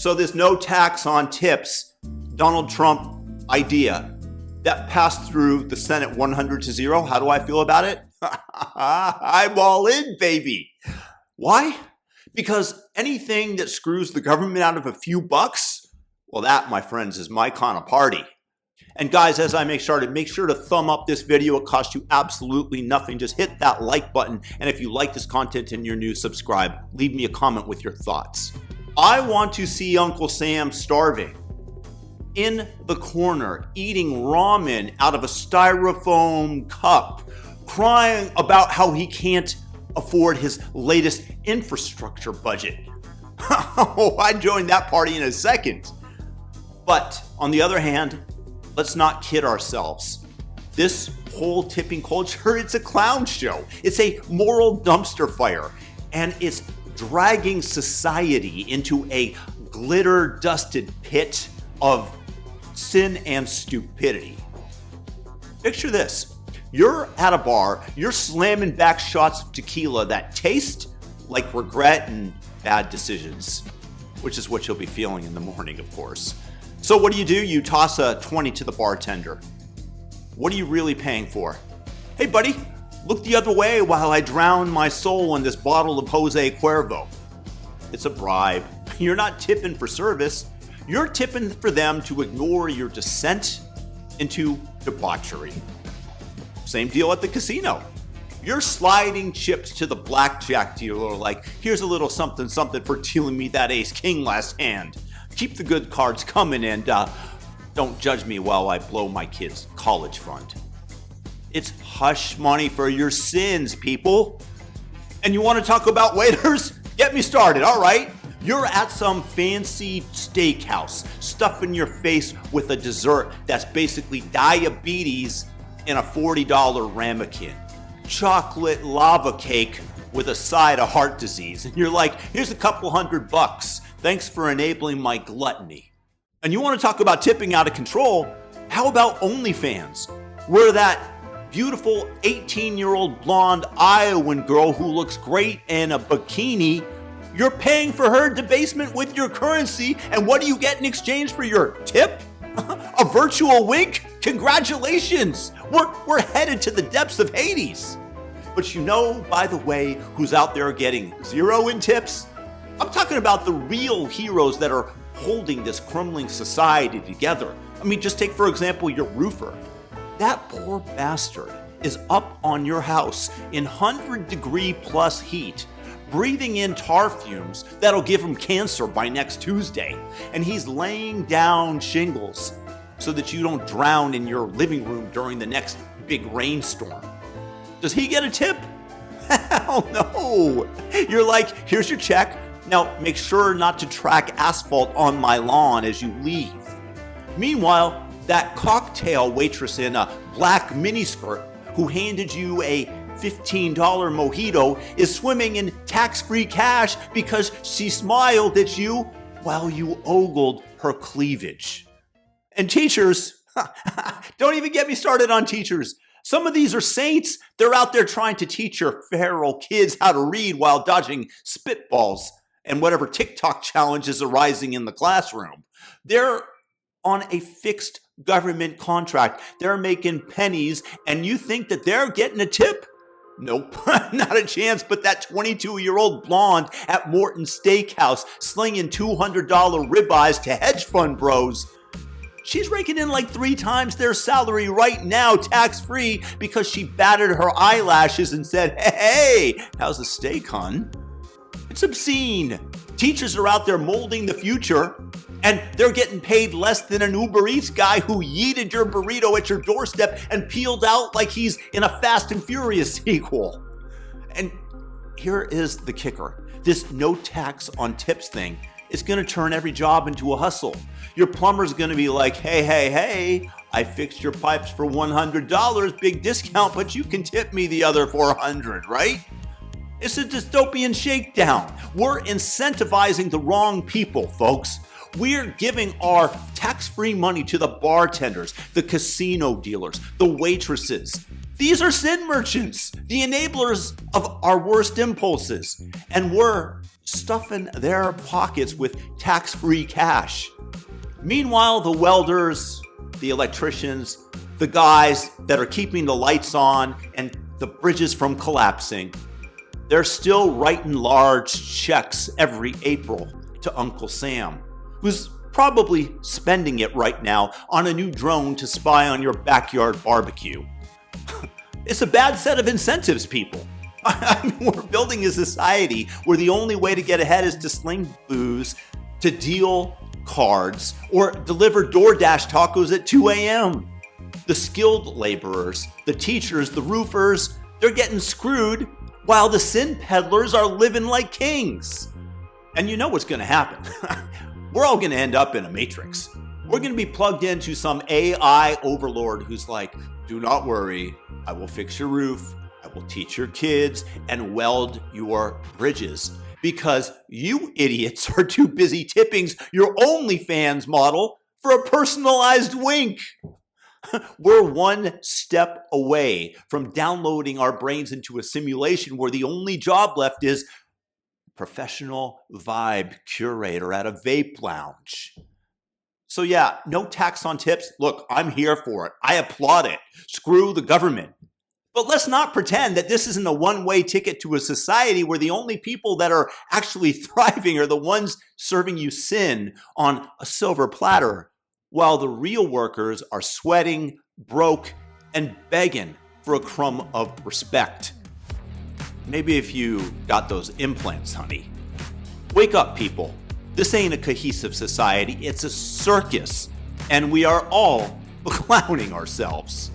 So this no tax on tips, Donald Trump idea that passed through the Senate 100-0. How do I feel about it? I'm all in, baby. Why? Because anything that screws the government out of a few bucks, well, that, my friends, is my kind of party. And guys, as I make sure to thumb up this video. It costs you absolutely nothing. Just hit that like button. And if you like this content and you're new, subscribe. Leave me a comment with your thoughts. I want to see Uncle Sam starving in the corner, eating ramen out of a styrofoam cup, crying about how he can't afford his latest infrastructure budget. Oh, I'd join that party in a second. But on the other hand, let's not kid ourselves. This whole tipping culture, it's a clown show. It's a moral dumpster fire, and it's dragging society into a glitter-dusted pit of sin and stupidity. Picture this. You're at a bar, you're slamming back shots of tequila that taste like regret and bad decisions, which is what you'll be feeling in the morning, of course. So what do? You toss a 20 to the bartender. What are you really paying for? Hey buddy, look the other way while I drown my soul in this bottle of Jose Cuervo. It's a bribe. You're not tipping for service. You're tipping for them to ignore your descent into debauchery. Same deal at the casino. You're sliding chips to the blackjack dealer like, here's a little something for dealing me that ace king last hand. Keep the good cards coming and don't judge me while I blow my kid's college fund. It's hush money for your sins, people. And you want to talk about waiters? Get me started, all right? You're at some fancy steakhouse, stuffing your face with a dessert that's basically diabetes in a $40 ramekin. Chocolate lava cake with a side of heart disease. And you're like, here's a couple $100. Thanks for enabling my gluttony. And you want to talk about tipping out of control? How about OnlyFans, where that beautiful 18-year-old blonde Iowan girl who looks great in a bikini, you're paying for her debasement with your currency, and what do you get in exchange for your tip? A virtual wink? Congratulations! We're headed to the depths of Hades. But you know, by the way, who's out there getting zero in tips? I'm talking about the real heroes that are holding this crumbling society together. I mean, just take, for example, your roofer. That poor bastard is up on your house in 100-degree-plus heat, breathing in tar fumes that'll give him cancer by next Tuesday. And he's laying down shingles so that you don't drown in your living room during the next big rainstorm. Does he get a tip? Hell no. You're like, here's your check. Now, make sure not to track asphalt on my lawn as you leave. Meanwhile, that cocktail waitress in a black miniskirt who handed you a $15 mojito is swimming in tax-free cash because she smiled at you while you ogled her cleavage. And teachers, don't even get me started on teachers. Some of these are saints. They're out there trying to teach your feral kids how to read while dodging spitballs and whatever TikTok challenge is arising in the classroom. They're on a fixed government contract. They're making pennies, and you think that they're getting a tip? Nope, not a chance. But that 22-year-old blonde at Morton's Steakhouse slinging $200 ribeyes to hedge fund bros, she's raking in like 3 times their salary right now, tax-free, because she batted her eyelashes and said, hey, how's the steak, hun? It's obscene. Teachers are out there molding the future, and they're getting paid less than an Uber Eats guy who yeeted your burrito at your doorstep and peeled out like he's in a Fast and Furious sequel. And here is the kicker. This no tax on tips thing is going to turn every job into a hustle. Your plumber's going to be like, hey, I fixed your pipes for $100, big discount, but you can tip me the other $400, right? It's a dystopian shakedown. We're incentivizing the wrong people, folks. We're giving our tax-free money to the bartenders, the casino dealers, the waitresses. These are sin merchants, the enablers of our worst impulses. And we're stuffing their pockets with tax-free cash. Meanwhile, the welders, the electricians, the guys that are keeping the lights on and the bridges from collapsing, they're still writing large checks every April to Uncle Sam, who's probably spending it right now on a new drone to spy on your backyard barbecue. It's a bad set of incentives, people. I mean, we're building a society where the only way to get ahead is to sling booze, to deal cards, or deliver DoorDash tacos at 2 a.m. The skilled laborers, the teachers, the roofers, they're getting screwed while the sin peddlers are living like kings. And you know what's going to happen. We're all going to end up in a matrix. We're going to be plugged into some AI overlord who's like, do not worry, I will fix your roof, I will teach your kids, and weld your bridges. Because you idiots are too busy tipping your OnlyFans model for a personalized wink. We're one step away from downloading our brains into a simulation where the only job left is professional vibe curator at a vape lounge. So yeah, no tax on tips. Look, I'm here for it. I applaud it. Screw the government. But let's not pretend that this isn't a one-way ticket to a society where the only people that are actually thriving are the ones serving you sin on a silver platter, while the real workers are sweating, broke, and begging for a crumb of respect. Maybe if you got those implants, honey. Wake up, people. This ain't a cohesive society, it's a circus, and we are all clowning ourselves.